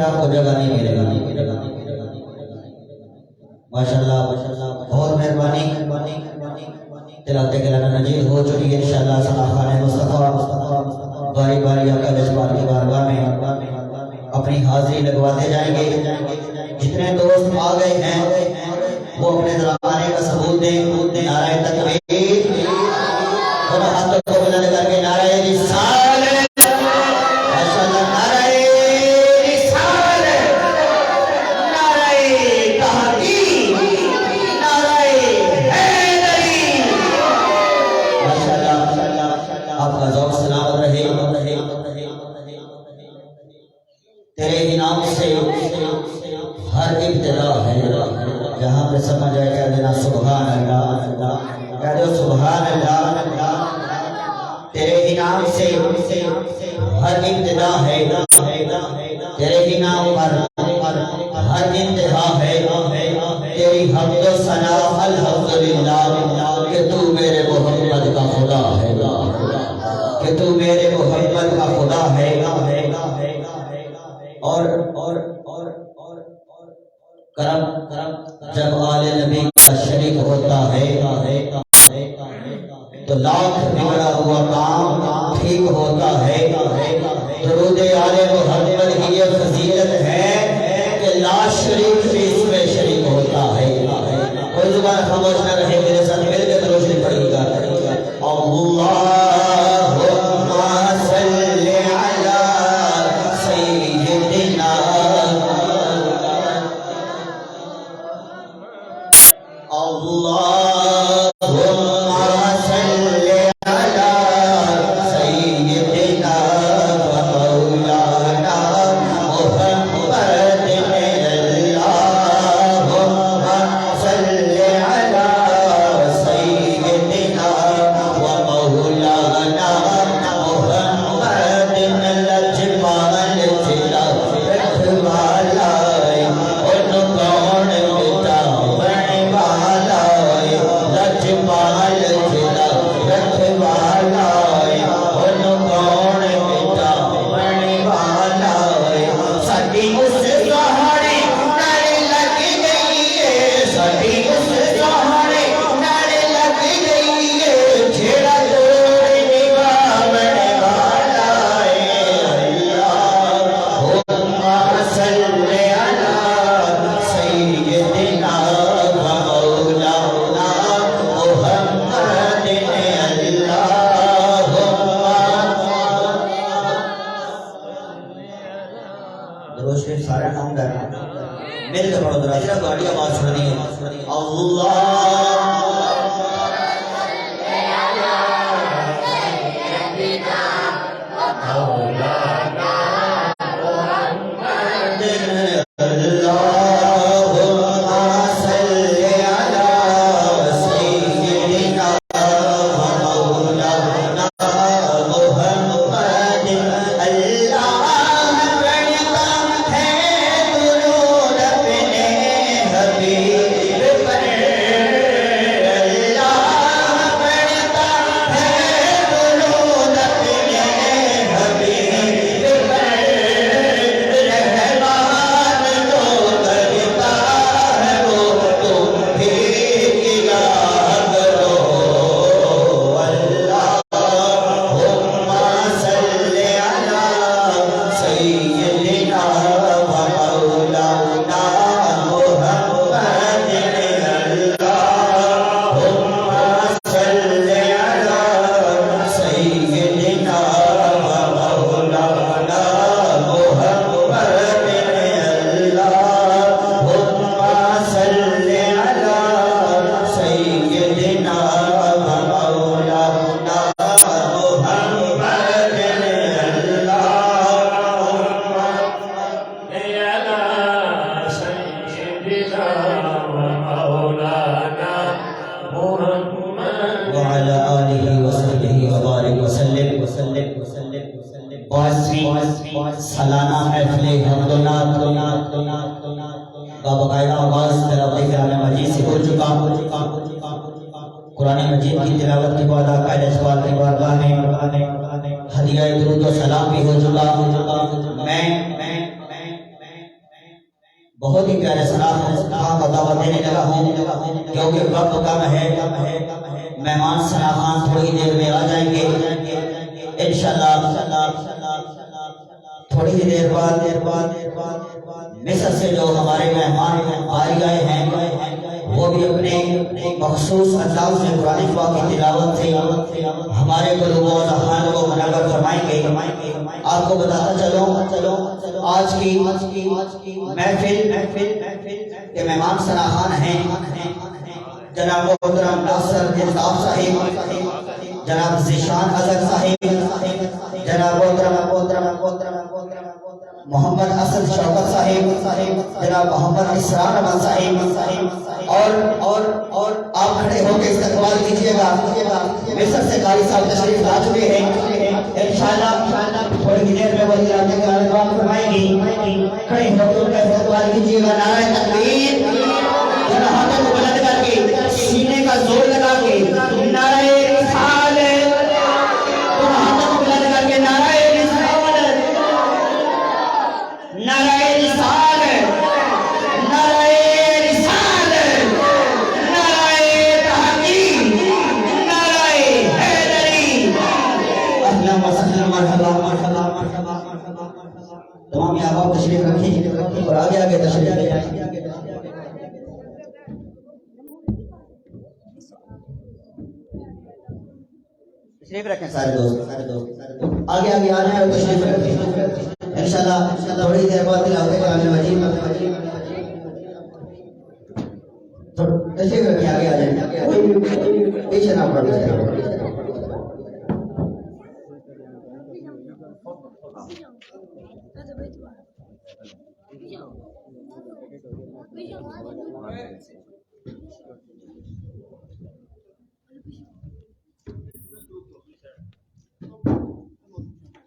پھر آپ کو جگہ نہیں ملے گا. ماشاءاللہ بہت مہربانی. تلاوت کلام نجیب ہو چکی ہے انشاءاللہ. صلاح مصطفیٰ باری باری آقا جذبات کی بارگاہ میں اپنی حاضری لگواتے جائیں گے. جتنے دوست آ گئے ہیں وہ اپنے آنے کا ثبوت دیں. نعرہ تکبیر اور ہاتھوں کو بلند کر کے نعرہ رسالت. ماشاءاللہ نعرہ رسالت، نعرہ تحقیق، نعرہ حیدری. ماشاءاللہ آپ کا ذوق سلامت رہے. تیرے ہی نام سے ہر ابتدا ہے. جہاں پہ سمجھ آئے کہہ دینا سبحان اللہ. کہہ دو سبحان اللہ. تیرے ہی نام سے ہر ابتدا ہے. تیرے ہی نام پر ہر انتہا ہے. تیری حمد و ثنا الحمدللہ کہ تو میرے محمد کا خدا ہے، کہ تو میرے محمد کا خدا ہے. اور کرم جب آل نبی کا شریک ہوتا ہے تو لاکھ بگڑا ہوا کام ٹھیک ہوتا ہے. درود آل محمد کی یہ فضیلت ہے کہ لا شریک بھی اس میں شریک ہوتا ہے. کوئی زبان خاموش نہ رہے، میرے ساتھ مل کے روشنی پڑے گا. اللہم صلی علی سیدنا سالانہ محفل حمد و نعت باقاعدہ آغاز تلاوت کلام مجید سے ہو چکا. قرآن مجید کی تلاوت کے بعد آقا جذبات کی بارگاہ میں ہدیہ درود و سلام بھی ہو چکا. میں بہت ہی پیارے سلام دعوت دینے لگا ہوں کیونکہ وقت کم ہے، مہمان سلام تھوڑی دیر میں آ جائیں گے انشاءاللہ۔ تھوڑی ہی دیر بعد مصر سے جو ہمارے مہمان آئے گئے ہیں وہ بھی اپنے مخصوص انداز میں قرآن پاک کی تلاوت سے ہمارے قلوب و اذہان کو منور فرمائیں گے۔ آپ کو بتاتا چلو آج کی محفل کے مہمان سراخان ہیں جناب محترم ناصر الطاف صاحب، جناب ذیشان اظہر صاحب، جناب محترم محمد اسد شوکت صاحب، جناب محمد اسرار احمد صاحب، اور آپ کھڑے ہو کے استقبال کیجئے گا۔ مصر سے قاری صاحب تشریف لا چکے ہیں، انشاءاللہ تھوڑی ہی دیر میں وہ علاقے کا اعلان فرمائیں گی۔ کھڑے ہو کے ان کا استقبال کیجئے گا۔ نعرہ تکبیر، ذرا ہاتھوں کو بلند کر کے سینے کا زور لگا کے نعرہ رسالت، تم ہاتھوں کو بلند کر کے نعرہ رسالت، نعرہ رسالت، نعرہ رسالت، نعرہ تحقیق، نعرہ حیدری، اہلا و سہلا، مرحبا مرحبا مرحبا۔ تمام احباب تشریف رکھیں اور آگے تشریف لے جائیں۔ تشریف رکھیں سارے دوست، آگے آ رہے ہیں اور تشریف رکھیں انشاءاللہ۔ تھوڑی دیر بعد تلاوت کلام مجید تشریف رکھیں، آگے آ جائیں، پیچھے نہ پڑھیں۔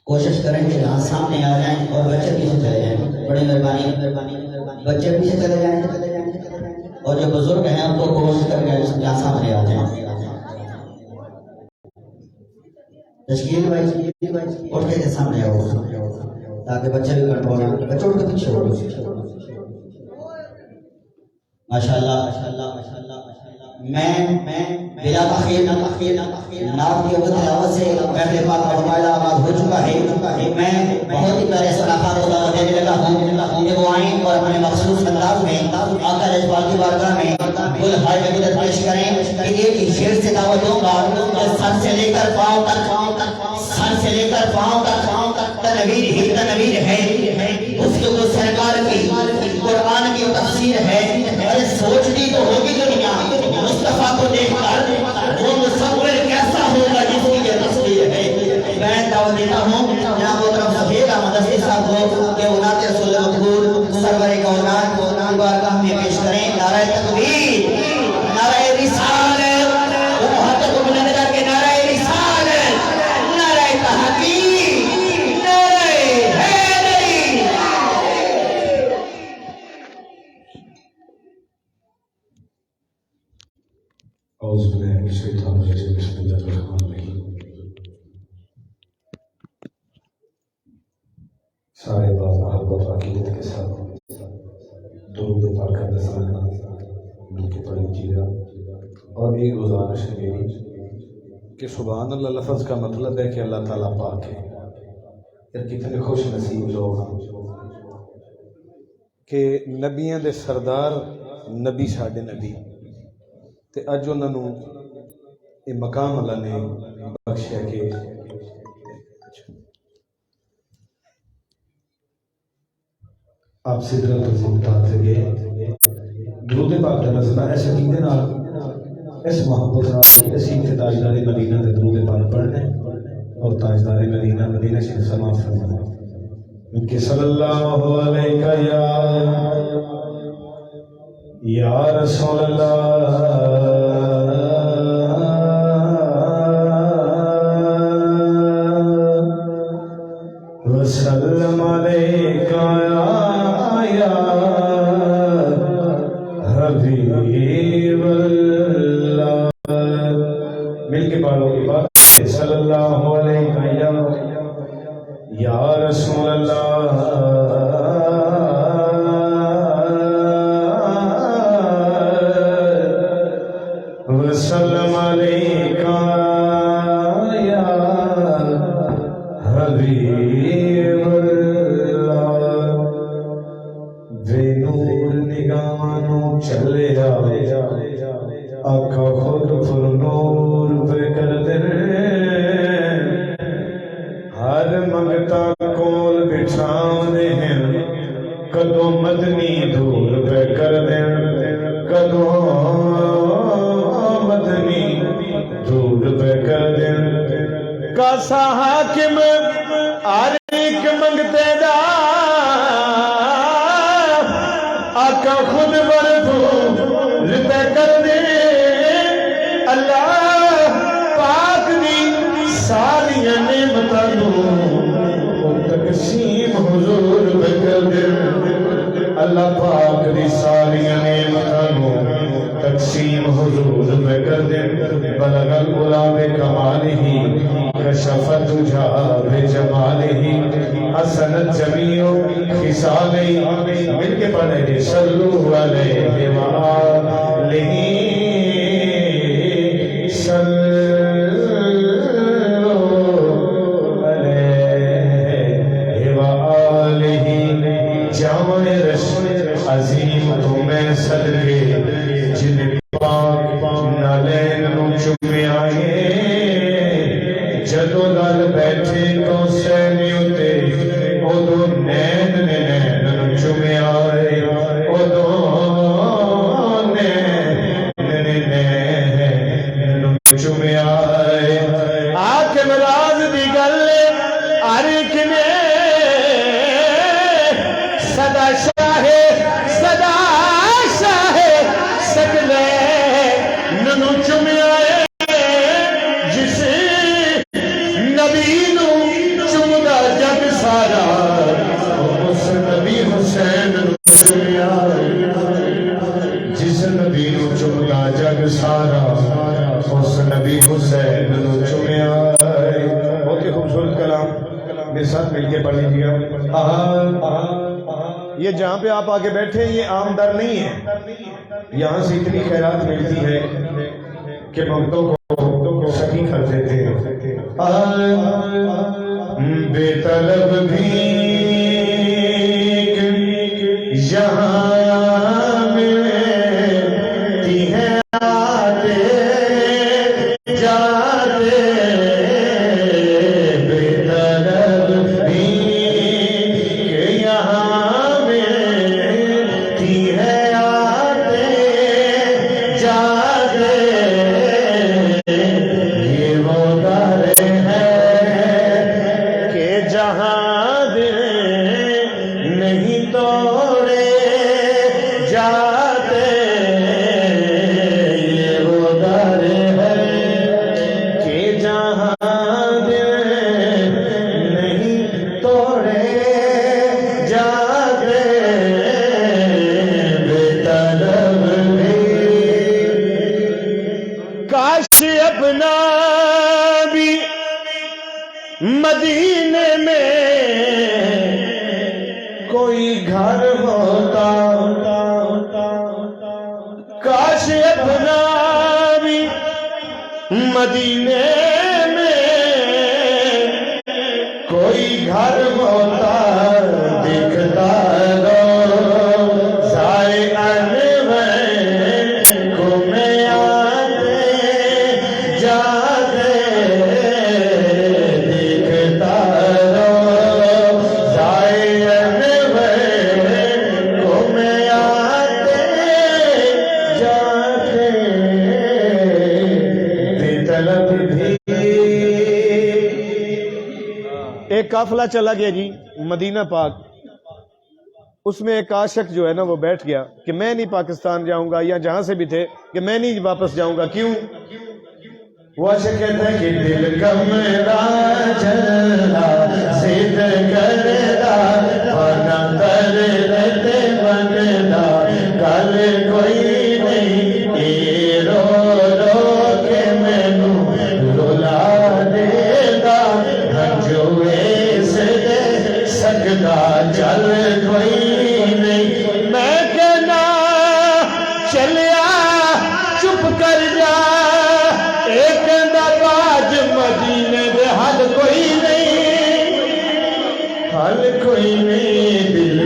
کوشش کریں کہ یہاں سامنے آ جائیں اور بچے پیچھے چلے جائیں، بڑی مہربانی، بچے پیچھے چلے جائیں اور جو بزرگ ہیں ان کو کوشش کریں کہ یہاں سامنے آ جائیں۔ تشکیل بھائی اٹھ کے سامنے آؤ تاکہ بچے بھی کنٹرول ہیں، بچے اٹھ کے پیچھے ہو۔ ماشاءاللہ میں بلا تاخیر نعت کی تلاوت سے محفل پاک کا معاملہ آغاز ہو چکا ہے۔ میں بہت ہی پیارے صلاحات کو دعوت دینے لگا ہوں کہ وہ آئیں اور اپنے مخصوص انداز میں آقا رضوان کی بارگاہ میں گل ہائے عقیدت پیش کریں۔ ایک ہی شعر سے دعوت دوں گا کہ سر سے لے کر پاؤں تک تنویر ہی تنویر ہے، اس کے وہ سرکار کی قرآن کی تفسیر ہے۔ ارے سوچتی تو ہوگی دنیا مصطفیٰ کو دیکھ کر وہ مصور کیسا ہوگا جس کی یہ تصویر ہے۔ میں دعوت دیتا ہوں جناب محترم سفید احمد اسدی صاحب کو کہ وہ نعت رسول مقبول سرور کائنات کو بارگاہ میں پیش کریں۔ نعرہ تکبیر، نعرہ رسالت، وہ ہاتھوں کو بلند کر کے نعرہ رسالت، نعرہ تحقیق، نعرہ حیدری۔ اعوذ باللہ من الشیطان الرجیم، بسم اللہ الرحمن الرحیم۔ سارے باز محبت و عقیدت کے ساتھ درود پاک کا دستانہ مل کے پڑھ لیجیے گا۔ اور ایک گزارش ہے میری کہ سبحان اللہ لفظ کا مطلب ہے کہ اللہ تعالیٰ پاک ہے۔ یار کتنے خوش نصیب لوگ ہیں کہ نبیاں دے سردار نبی ساڈے نبی تے اج انہاں نوں یہ مقام اللہ نے بخشیا کہ آپ سدرت المنتہا تے گئے، درود پاک کا نظرہ اس عقیدے نال، اس محبت نال اسی تاجدار مدینہ دے درود پاک پڑھنا اور تاجدار مدینہ مدینہ شریف سماعت فرمانا کہ صلی اللہ علیہ یا رسول اللہ وسلم علیکہ یا حبیب اللہ۔ مل کے پڑھو گے بات صلی اللہ علیہ یا رسول اللہ چلیا آقا خود پر نور پہ کر دے ہر منگتا کول بچھاونے ہیں کدوں مدنی دور پہ کر دے کدوں مدنی دور پہ کر دے کاسا حاکم ہر ایک منگتے دا آقا خود بردور پہ کر دے اللہ پاک دی ساری نعمتاں تقسیم حضور پہ کر دے اللہ پاک دی ساری نعمتاں تقسیم حضور پہ کر دے بلغ العلا بکمالہ کشفت جا بجمالہ حسنت جمیع خصالہ مل کے پڑھیں گے صلو علیہ وآلہ صلو علیہ وآلہ جامع رسول عظیم تمہیں صدقے جن پاک نالین نو چمے آئے جدو لال بیٹھے کو سینی ہوتے ادو نین نین نو چمے آئے ادو نین نین نو چمے آئے آکے مراز دی گلے آریک نے صدا شاہ صدا شاہ سگلے ننو چمے آئے جس نبی نو چمدا جگ سارا اس نبی حسین نو چمے آئے جس نبی نو چمدا جگ سارا اس نبی حسین نو چمے آئے بہت ہی خوبصورت کلام میرے ساتھ مل کے پڑھ لیجیے یہ جہاں پہ آپ آگے بیٹھے یہ عام در نہیں ہے یہاں سے اتنی خیرات ملتی ہے کہ منگتوں کو سکی کر دیتے ہیں بے طلب بھی یہاں ملتی ہے آتے جاتے بے طلب بھی یہاں ملتی ہے آتے جاتے یہ وہ در ہے کہ جہاں دل نہیں توڑے جاتے یہ وہ در ہے کہ جہاں دل نہیں توڑے جاتے بے طلب بھی کاش اپنا بھی مدینے میں کوئی گھر ہوتا کاش اپنا بھی مدینے میں کوئی گھر ہوتا دکھتا روزائے انور کو میں آتے جاتے دکھتا روزائے انور کو میں آتے جاتے بے طلب بھی ایک قافلہ چلا گیا جی مدینہ پاک اس میں ایک عاشق جو ہے نا وہ بیٹھ گیا کہ میں نہیں پاکستان جاؤں گا یا جہاں سے بھی تھے کہ میں نہیں واپس جاؤں گا کیوں وہ عاشق کہتا ہے کہ دل کمرا جلا ضد کردا ورنہ تردد بندا کل کوئی نہیں اے رو رو کے مینوں رلا دے گا ہنجوے سے سکدا چل کوئی نہیں میں کہنا چلیا چپ کر جا ایک باج مدینے دے حل کوئی نہیں دل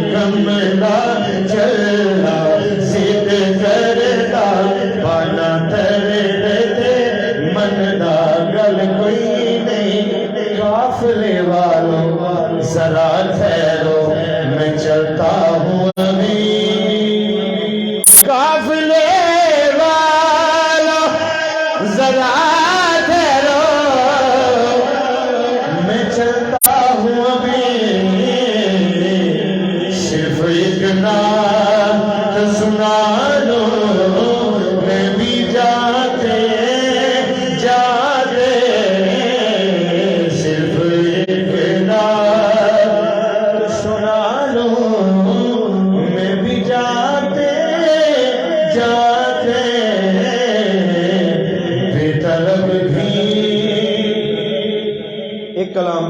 ایک کلام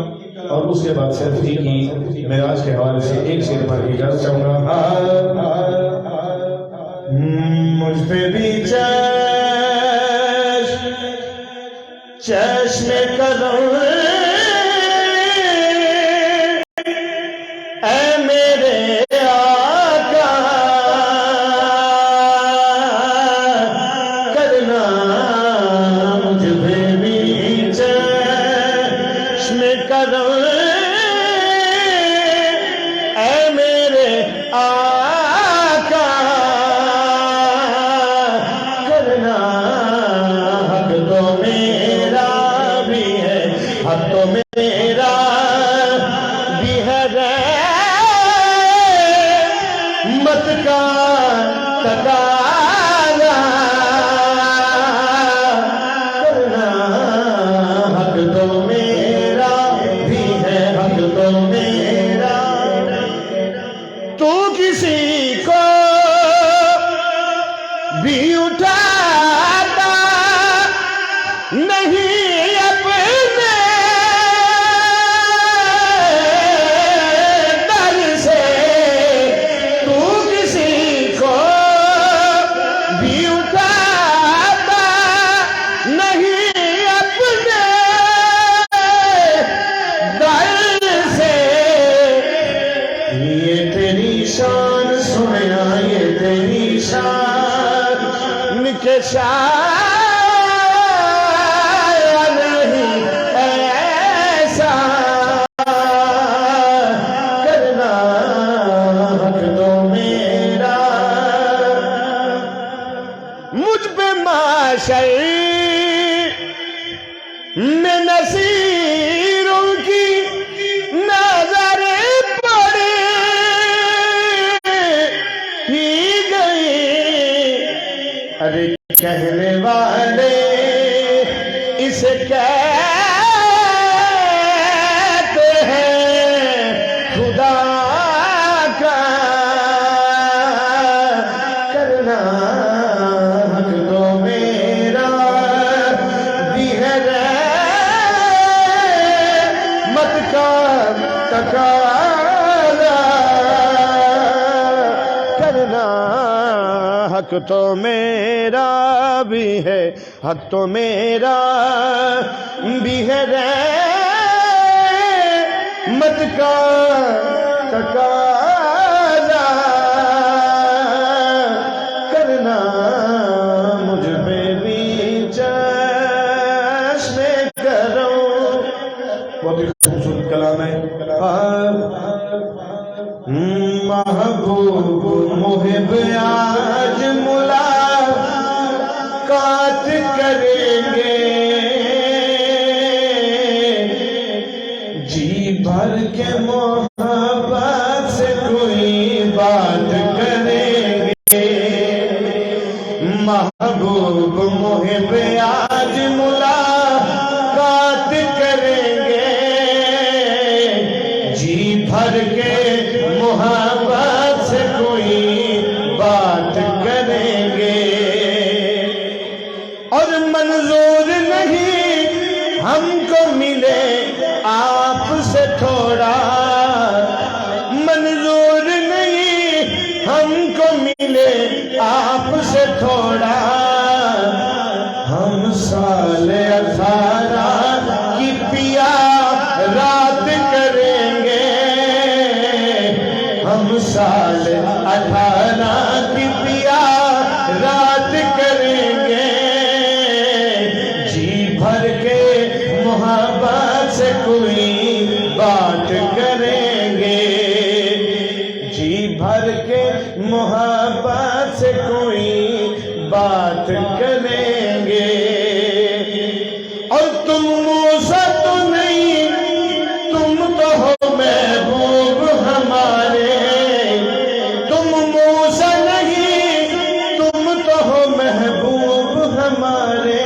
اور اس کے بعد سیلفی کی معراج کے حوالے سے ایک شعر پر اجازت چاہوں گا. مجھ پہ بھی چشم کرم اے میرے آقا کرنا مجھ پہ بھی چشم کرم اے میرے آقا کرنا حق تو میرا بھی ہے حق تو میرا بھی ہے رحمت کا تقاضا کرنا حق تو میرا بھی ہے حق تو میرا. تو کسی کو بھی اٹھاتا نہیں اپنے در سے. تو کسی کو بھی اٹھاتا نہیں اپنے در سے. یہ تیری شان سنیا یہ تیری شان کے شاید نہیں ایسا کرنا حق تو میرا. مجھ پہ معاشر میں نصیروں کی نظر پڑ ہی گئی. ارے کہنے والے اسے کہتے ہیں خدا کا کرنا حق تو میرا بھی ہے رحمت کا تقاضا کرنا حق تو میرا بھی ہے حق تو میرا بھی ہے رحمت کا تقاضا کرنا مجھ پہ بھی چشم کرو. بہت ہی خوبصورت کلام ہے. محبوب محب آج ملاقات کریں گے جی بھر کے محبت سے کوئی بات کریں گے. محبوب محب آج ملاقات کریں گے جی بھر کے محبت سے کوئی بات کریں گے. اور منظور نہیں ہم کو ملے آپ سے تھوڑا منظور نہیں ہم کو ملے آپ سے تھوڑا. ہم سال 18 کی پیا رات کریں گے ہم سال 18 کی پیا رات کریں گے جی بھر کے محبت سے کوئی بات کریں گے جی بھر کے محبت سے کوئی بات کریں گے. اور تم موسیٰ تو نہیں تم تو ہو محبوب ہمارے. تم موسیٰ نہیں تم تو ہو محبوب ہمارے.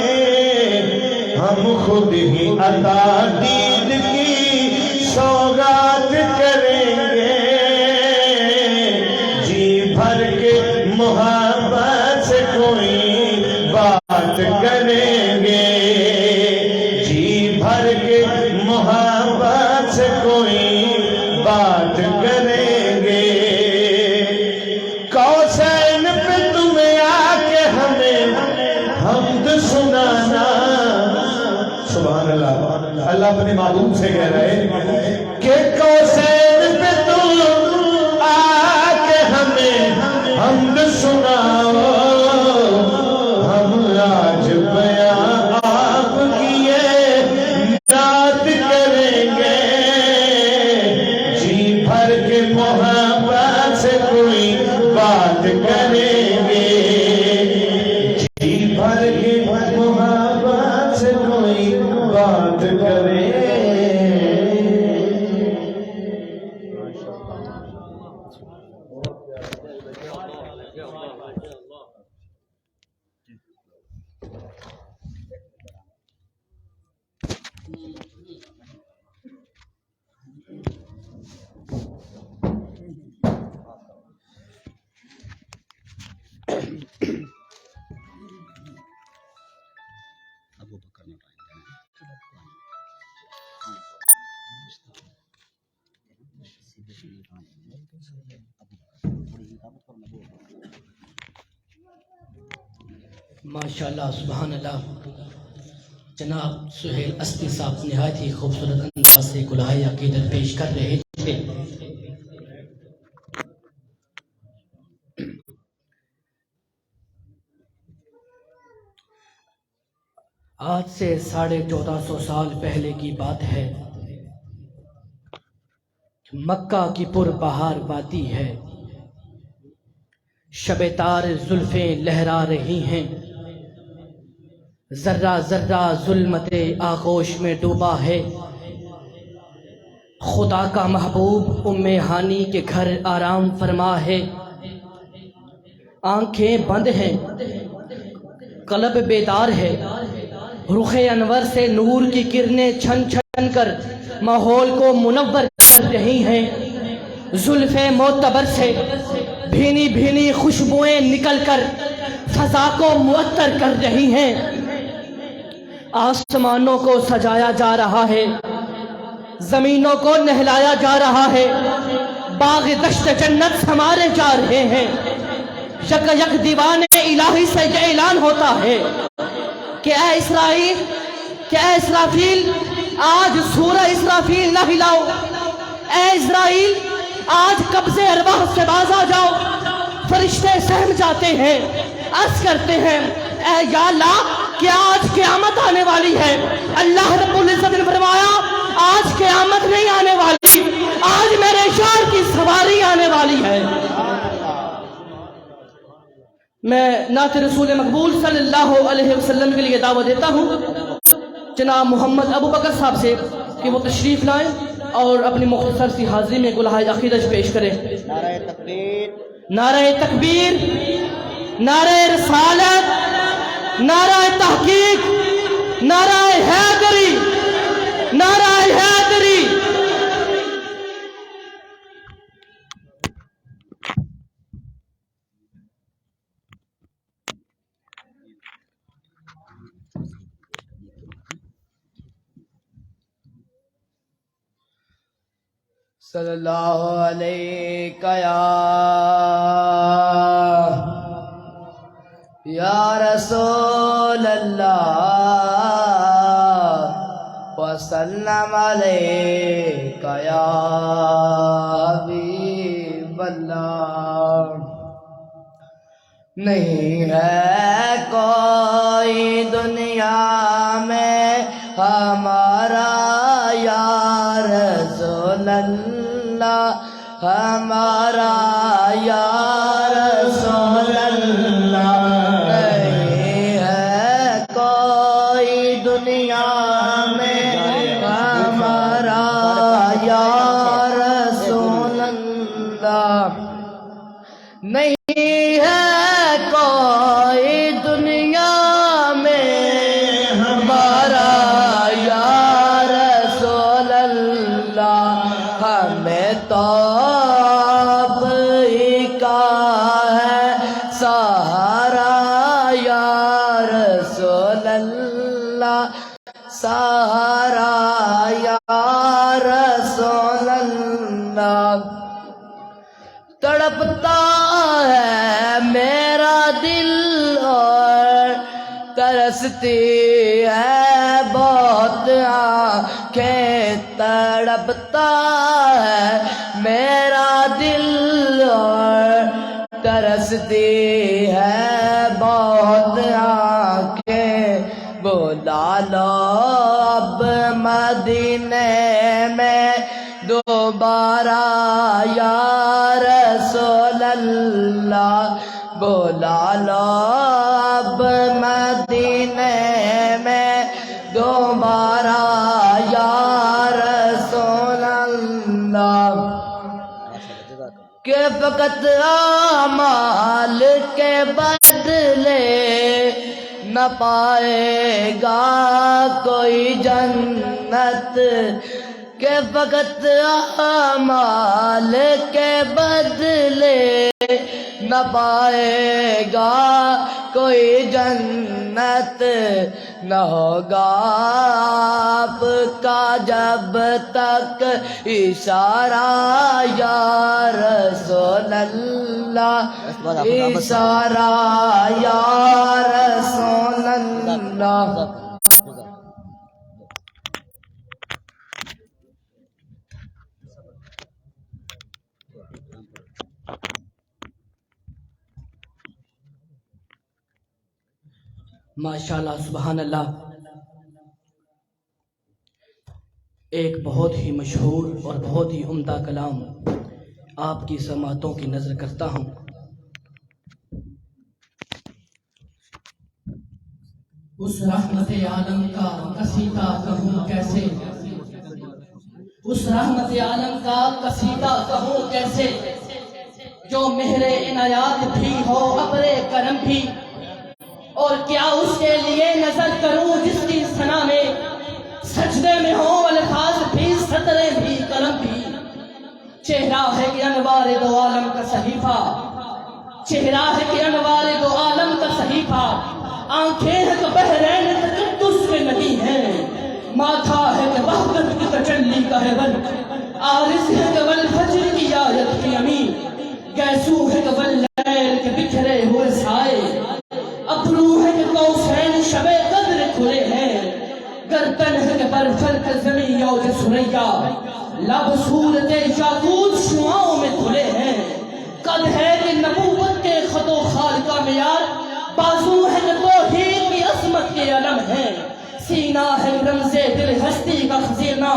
ہم خود ہی عطا دید کی سوغات کریں گے جی بھر کے محبت سے کوئی بات اپنے معبود سے کہہ رہے کہ کوثر پہ تو آ کے ہمیں حمد سناؤ، ہم آج بیان آپ کی یاد کریں گے، جی بھر کے محبت سے کوئی بات کریں گے، جی بھر کے محبت سے کوئی بات کریں گے۔ ماشاءاللہ سبحان اللہ، جناب سہیل اسدی صاحب نہایت ہی خوبصورت انداز سے کلہائے عقیدت پیش کر رہے تھے۔ آج سے 1450 سال پہلے کی بات ہے، مکہ کی پر بہار وادی ہے، شب تار زلفیں لہرا رہی ہیں، ذرہ ذرہ ظلمت آغوش میں ڈوبا ہے، خدا کا محبوب ام ہانی کے گھر آرام فرما ہے، آنکھیں بند ہیں قلب بیدار ہے، رخ انور سے نور کی کرنیں چھن چھن کر ماحول کو منور کر رہی ہیں، زلف معتبر سے بھینی بھینی خوشبوئیں نکل کر فضا کو معطر کر رہی ہیں، آسمانوں کو سجایا جا رہا ہے، زمینوں کو نہلایا جا رہا ہے، باغ دشت جنت سنوارے جا رہے ہیں، یک یک دیوان الہی سے یہ اعلان ہوتا ہے کہ اے اسرائیل، کہ اے اسرافیل، آج سورہ اسرافیل نہ ہلاؤ، اے اسرائیل آج قبضے ارواح سے باز آ جاؤ، فرشتے سہم جاتے ہیں، عرض کرتے ہیں اے یا اللہ کہ آج قیامت آنے والی ہے۔ اللہ رب العزت نے فرمایا آج قیامت نہیں آنے والی، آج میرے شار کی سواری آنے والی ہے۔ میں نعت رسول مقبول صلی اللہ علیہ وسلم کے لیے دعوت دیتا ہوں جناب محمد ابو بکر صاحب سے کہ وہ تشریف لائیں اور اپنی مختصر سی حاضری میں گلہائے عقیدت پیش کریں۔ نعرہ تکبیر، نعرہ تکبیر، نعرہ رسالت، نعرہ تحقیق، نعرہ حیدری، نعرہ حیدری۔ صلی اللہ علیہ یا رسول اللہ وسلم علیک یا حبیب اللہ۔ نہیں ہے کوئی دنیا میں ہمارا یا رسول اللہ، ہمارا یا رسول اللہ، نہیں ہے کوئی دنیا میں ہمارا یا رسول اللہ، نہیں ہے کوئی دنیا میں ہمارا یا رسول اللہ، ہمیں تو آپ ہی کا ہے سہارا یا رسول اللہ، سہارا یا رسول اللہ۔ تڑپتا ہے میرا دل اور ترستی ہے بہت کے تڑپتا ہے میرا دل اور ترستی ہے بہت آنکھیں بلا لو اب مدینے میں دوبارہ یا رسول اللہ بلا لو اب مدینے میں دوبارہ یا رسول اللہ کہ فقط اعمال کے بدلے نہ پائے گا کوئی جنت کہ فقط اعمال کے بدلے نہ پائے گا کوئی جنت نہ ہوگا آپ کا جب تک اشارہ یا رسول اللہ اشارہ یا رسول اللہ ماشاءاللہ سبحان اللہ ایک بہت ہی مشہور اور بہت ہی عمدہ کلام آپ کی سماعتوں کی نظر کرتا ہوں اس رحمت عالم کا قصیدہ کہوں کیسے اس رحمت عالم کا قصیدہ کہوں کیسے جو مہر عنایات بھی ہو ابر کرم بھی اور کیا اس کے لیے نظر کروں جس کی ثنا میں سجدے میں ہوں الفاظ بھی سطریں بھی قلم بھی چہرہ ہے کہ انوار دو عالم کا صحیفہ چہرہ ہے کہ انوار دو عالم کا صحیفہ آنکھیں ہیں کہ بحرین تقدس میں نہیں ہیں ماتھا ہے کہ وحدت کی تجلی کا ہے بل عارض ہے کہ والفجر کی آیت کی امین گیسو ہے کہ واللیل کے بکھرے ہوئے سائے ابرو ہے کہ قوسین شب قدر کھلے ہیں گردن ہے کہ برفر کے زمین یوج سریا لب صورت یاقوت شعاؤں میں کھلے ہیں قد ہے کہ نبوت کے خط و خال کا معیار بازو ہے کہ توحید کی عظمت کے علم ہے سینہ ہے رمز دل ہستی کا خزینہ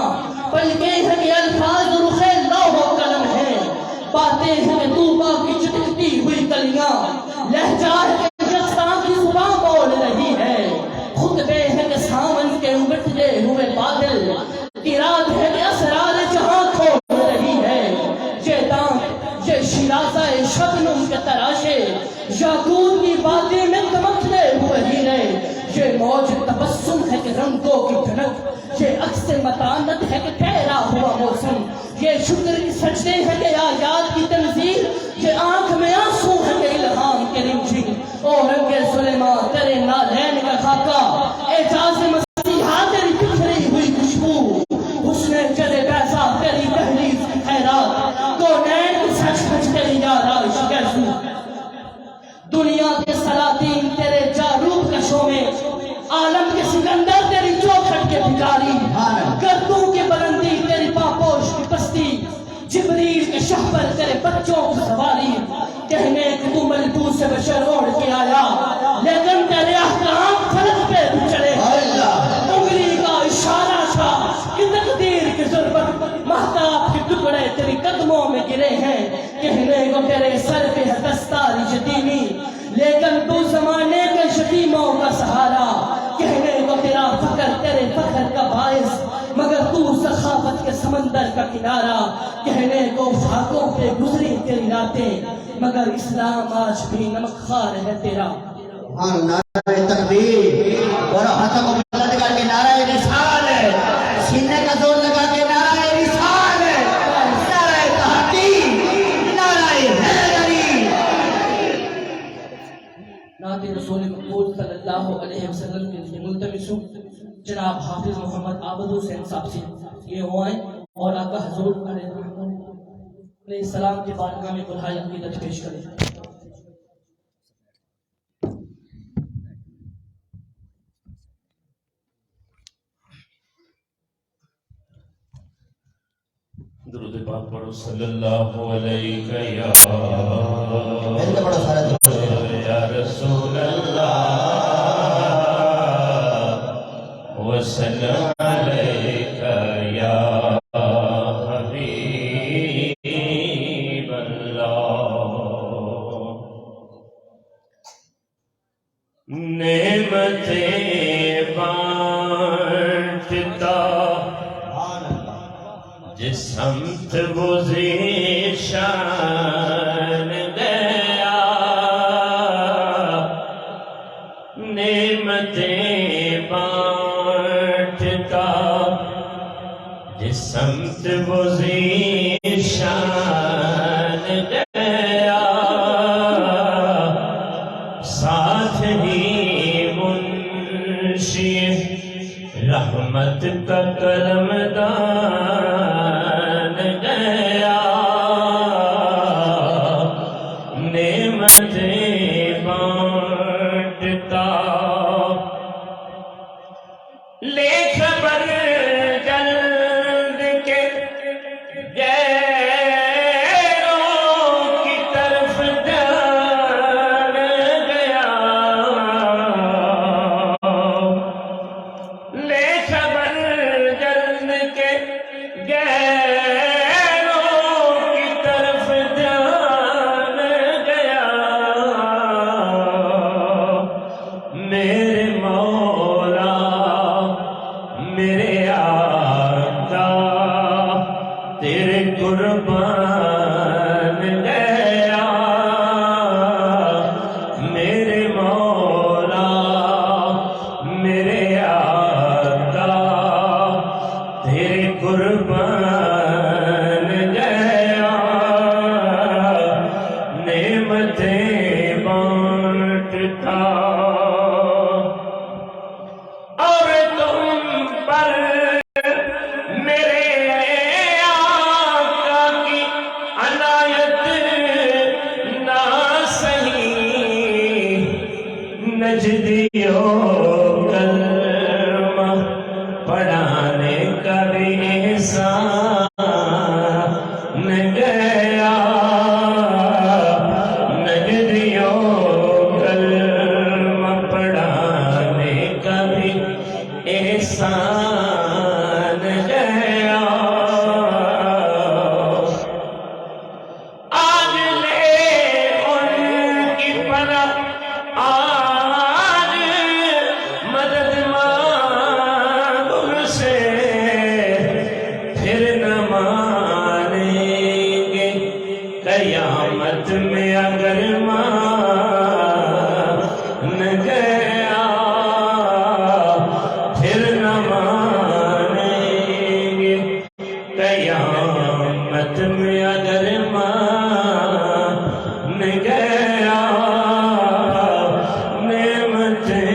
بلکہ ہے کہ الفاظ رخ لوح و قلم ہے باتیں ہیں کہ طوبہ کی چٹکتی ہوئی کلیاں لہجہ ہے کہ یکساں کی زبان بول رہی ہے خطبے ہیں کہ سامن کے امٹتے ہوئے بادل قرات ہے کہ اسرار جہاں کھول رہی ہے یہ دانت یہ شیرازہ شبنم کے تراشے یاقوت کی وادی میں چمکتے ہوئے ہیرے یہ موج تبسم ہے کہ رنگوں کی دھڑک یہ عکس متانت ہے کہ ٹھہرا ہوا موسم یہ شکر کی سجدے ہے کہ آیات کی تنزیل یہ آنکھ میں آنسو ہے کہ الہام کے رمجی اور رنگ سلیمان تیرے نالین کا خاکہ اعجاز مسیحا تیری بکھری ہوئی خوشبو حسن جل بیضا تیری دہلیز کی خیرات کونین کی سچ سچ تیری یارائش کیسو دنیا کے سلاطین تیرے جاروب کشوں میں عالم کے سکندر تیری چوکھٹ کے بھکاری گردوں کی بلندی تیری پاپوش کی پستی جبریل کے شہبر تیرے بچوں کی سواری کہنے کہ تو ملبوس بشر اوڑھ کے آیا لیکن تیرے احکام فلک پہ بھی چلے انگلی کا اشارہ تھا کہ تقدیر کی ضربت مہتاب کے ٹکڑے تیری قدموں میں گرے ہیں کہنے کو تیرے سر پہ ہے دستاری یتیمی لیکن تو زمانے کے یتیموں کا سہارا کہنے کو تیرا فخر تیرے فخر کا باعث مگر تو سخاوت کے سمندر کا کنارہ کہنے کو فاقوں پہ گزری تیری راتیں مگر اسلام آج بھی نمک خوار ہے تیرا نعرہ تکبیر اور ہاتھوں کو بلند کر کے نعرہ رسال ہے سینے کا زور لگا کے نعرہ رسال ہے نعرہ تحقیق نعرہ حیدری نعت رسول مقبول صلی اللہ علیہ وسلم کے لیے ملتمس ہوں جناب حافظ محمد عابد حسین صاحب سے یہ ہوائیں اور آقا حضور علیہ السلام کے بارگاہ میں بلائے عقیدت پیش کریں درود پاک پڑھو صلی اللہ علیہ یا میرے بڑا سارا یا رسول اللہ وسلم علیہ یا حبیب اللہ نعمتیں بانٹتا جس سمت وہ ذیشان گیا نعمتیں بانٹتا جس سمت وہ ذیشان گیا ساتھ ہی منشی رحمت کا قلم دان گیا نعمتیں بانٹتا لے خبر جلد کے غیروں کی طرف جان گیا لے خبر جلد کے غیروں کی طرف جان گیا میرے مولا میرے آقا تیرے قربان گیا میرے مولا میرے آقا تیرے قربان گیا نعمتیں بانٹتا اور تم پر میرے آقا کی عنایت نہ سہی نجدیوں کلمہ پڑھانے کا بھی احسان گیا نجدیوں کلمہ پڑھانے کا بھی احسان گیا آج لے ان کی پناہ آج مدد مانگ ان سے پھر نہ مانیں گے قیامت میں اگر مان گیا پھر نہ مانیں گے قیامت میں اگر مان گیا نعمتیں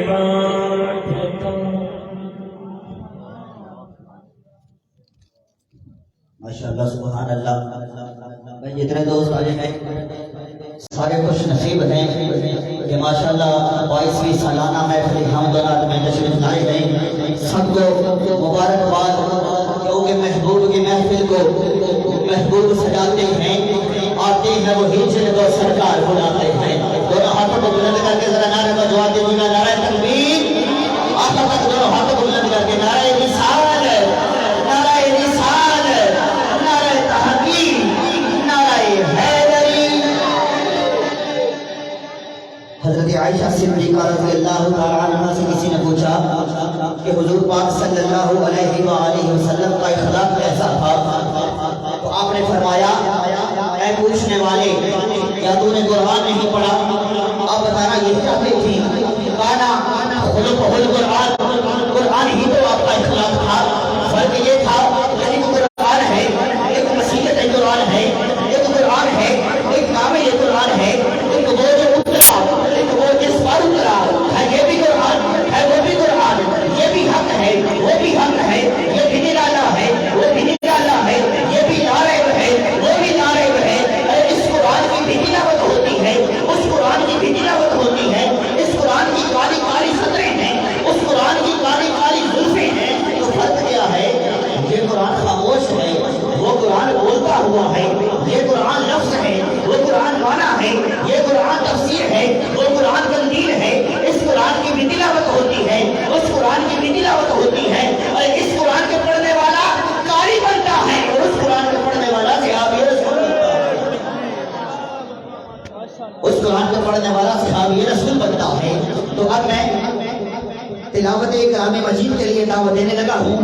بانٹتا ماشاءاللہ سبحان اللہ بھائی جتنے دوست آئے ہیں سارے خوش نصیب ہیں کہ ماشاءاللہ 22ویں سالانہ محفل حمد و نعت میں تشریف لائے ہیں سب کو مبارکباد کیونکہ محبوب کی محفل کو محبوب سجاتے ہیں آتے ہیں وہ ہجر کو سرکار بلاتے ہیں دونوں ہاتھوں کو بلند کر کے ذرا نعرے کا جواب دے دینا نعرہ تکبیر آقا تک دونوں ہاتھوں کو بلند کر کے نعرہ رسالت نعرہ رسالت نعرہ تحقیق نعرہ حیدری حضرت عائشہ صدیقہ رضی اللہ تعالی عنہ سے کسی نے پوچھا کہ حضور پاک صلی اللہ علیہ وآلہ وسلم کا اخلاق کیسا تھا تو آپ نے فرمایا اے پوچھنے والے کیا تو نے قرآن نہیں پڑھا آپ بتانا یہ چاہتے تھی کانا خلق القرآن قرآن ہی تو آپ کا اخلاق تھا فرق یہ تھا ایک قرآن ہے ایک مسیحت قرآن ہے ایک قرآن ہے ایک کامل قرآن ہے ایک وہ جو اترا ایک وہ جس پر اترا ہے یہ بھی قرآن ہے وہ بھی قرآن یہ بھی حق ہے وہ بھی حق ہے یہ بھی نرالا ہے وہ بھی نرالا ہے یہ بھی ناریب ہے وہ بھی ناریب ہے اس قرآن کی بھی تلاوت ہوتی ہے اس قرآن کی بھی تلاوت ہوتی ہے اس قرآن کی کالی کالی سطریں ہیں اس قرآن تلاوت ہوتی ہے، اور اس قرآن کے پڑھنے والا قاری بنتا ہے، اور اس قرآن کے پڑھنے والا صحابی رسول بنتا ہے، اس قرآن کے پڑھنے والا صحابی رسول بنتا ہے۔ تو اب میں تلاوت کلام مجید کے لیے دعوت دینے لگا ہوں۔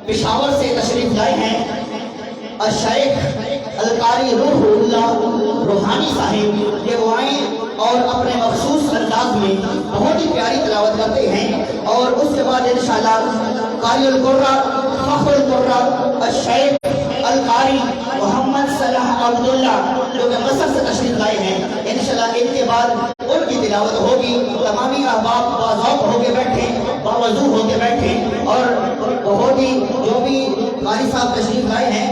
پشاور سے تشریف لائے ہیں الشیخ القاری روح اللہ روحانی صاحب، کہ وہ آئیں اور اپنے مخصوص انداز میں بہت ہی پیاری تلاوت کرتے ہیں، اور اس کے بعد انشاءاللہ قاری القرہ فخر القرہ الشیخ القاری محمد صلاح عبداللہ جو کہ مصر سے تشریف لائے ہیں، انشاءاللہ ان کے بعد ان کی تلاوت ہوگی۔ تمامی احباب باذوق ہو کے بیٹھے، باوضو ہو کے بیٹھے، اور بہت ہی جو بھی قاری صاحب تشریف لائے ہیں،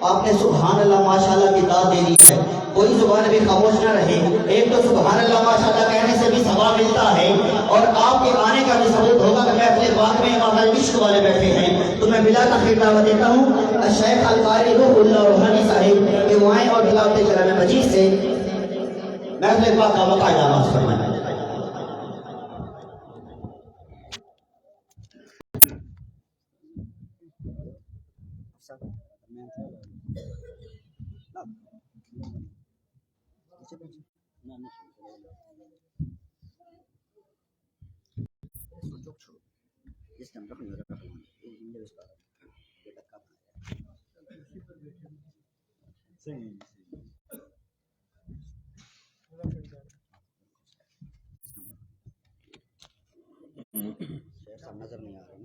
آپ نے سبحان اللہ ماشاءاللہ کی داد دے دی ہے، کوئی زبان بھی خاموش نہ رہے۔ ایک تو سبحان اللہ ماشاءاللہ کہنے سے بھی ثواب ملتا ہے، اور آپ کے آنے کا بھی ثبوت ہوگا کہ محفل پاک میں ماحول عشق والے بیٹھے ہیں۔ تو میں بلا تاخیر دعوت دیتا ہوں الشیخ القاری روح اللہ روحانی صاحب کہ وہ آئیں اور تلاوت کلام مجید سے محفل پاک کا باقاعدہ آغاز فرمائیں۔ نظر نہیں آ رہا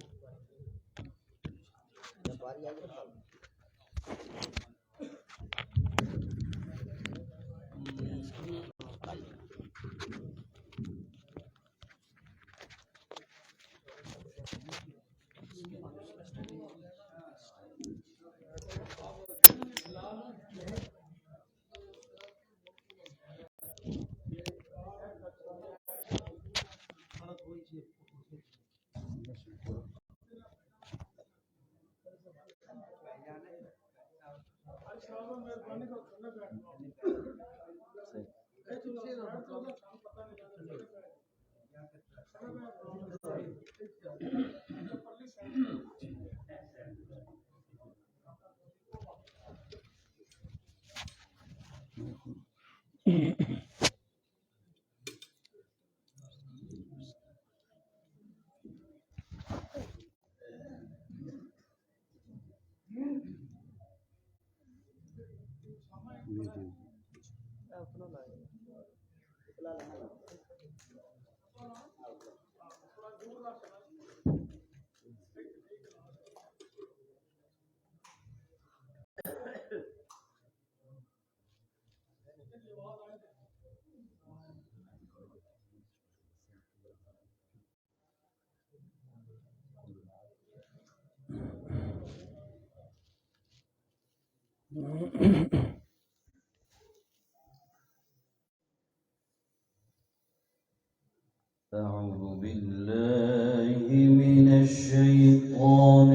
أعوذ بالله من الشيطان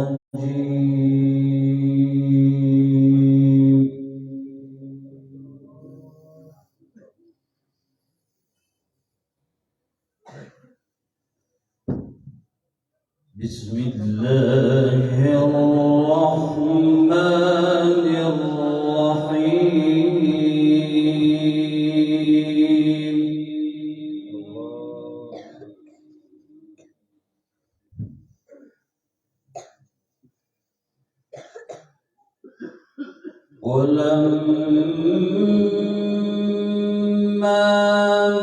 الرجيم بسم الله الرحمن الرحيم ولما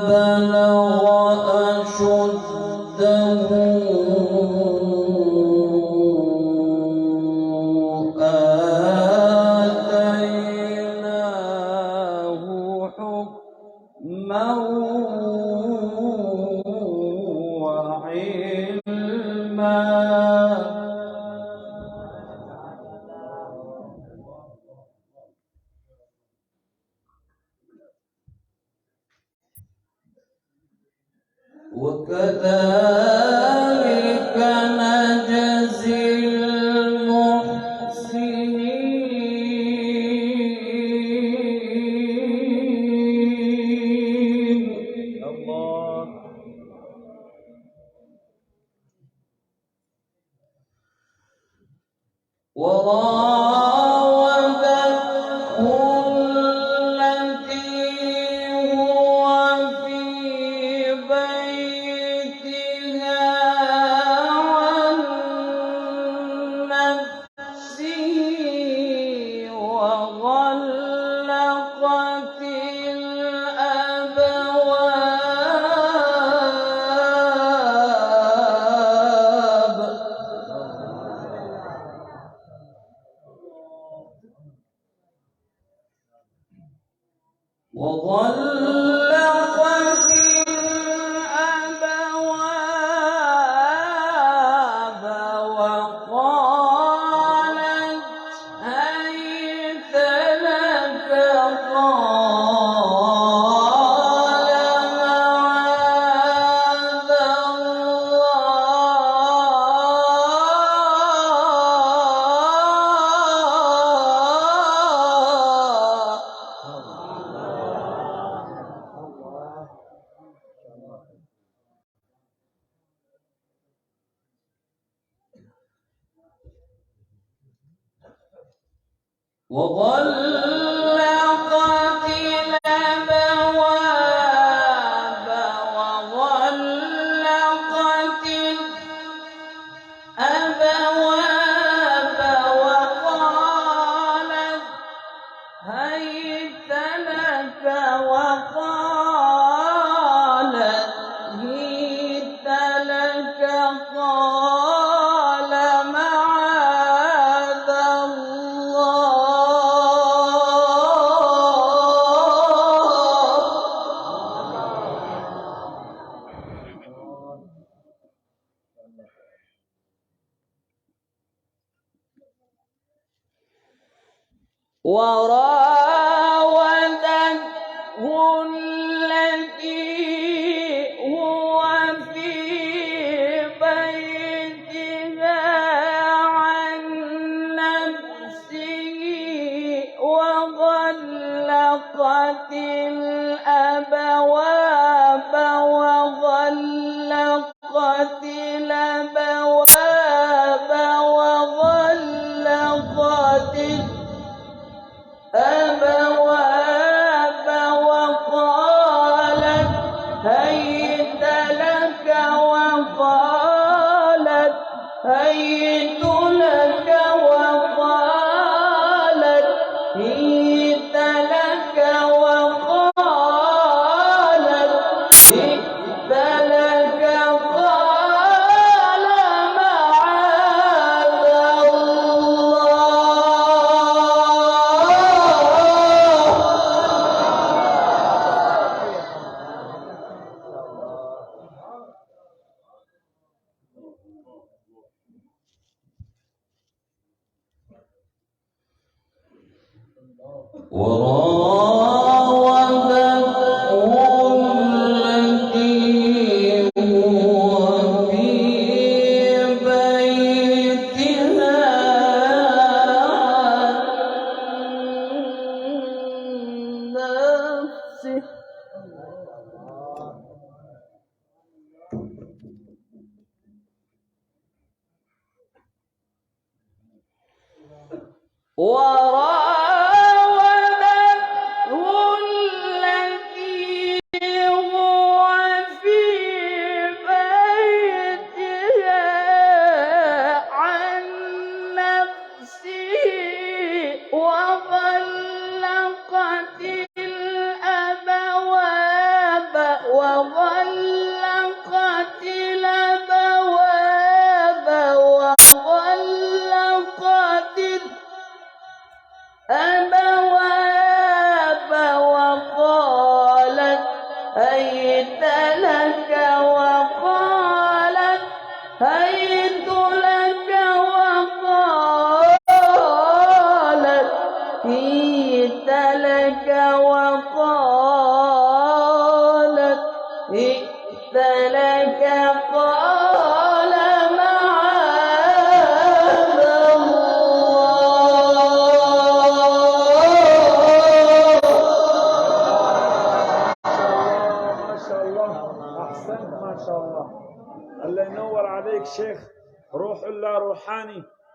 بلغ أشده آتيناه حكما وعلما وكذلك نجزي المحسنين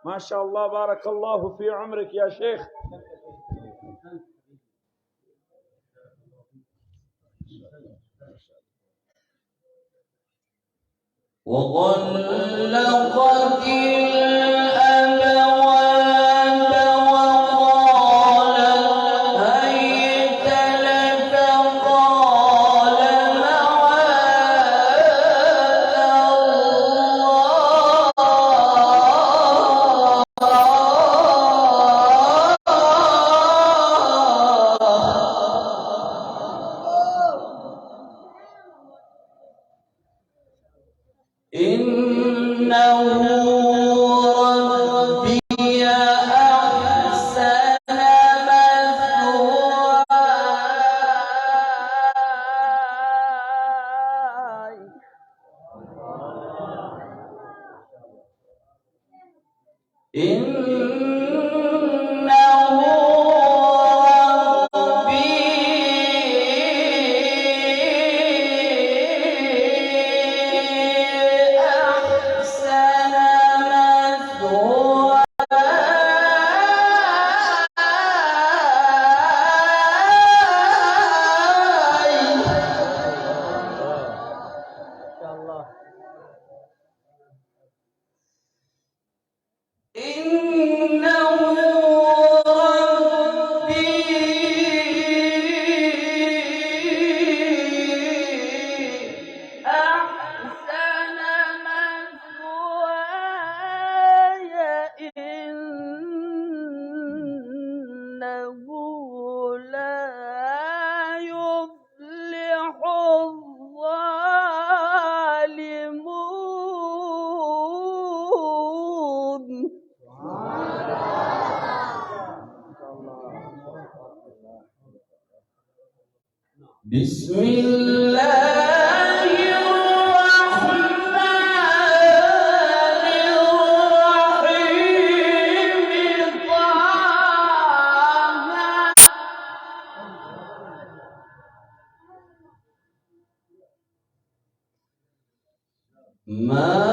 ما شاء الله بارك الله في عمرك يا شيخ. وغلقت الأبواب وقالت هيت بسم الله الرحمن الرحيم طه ما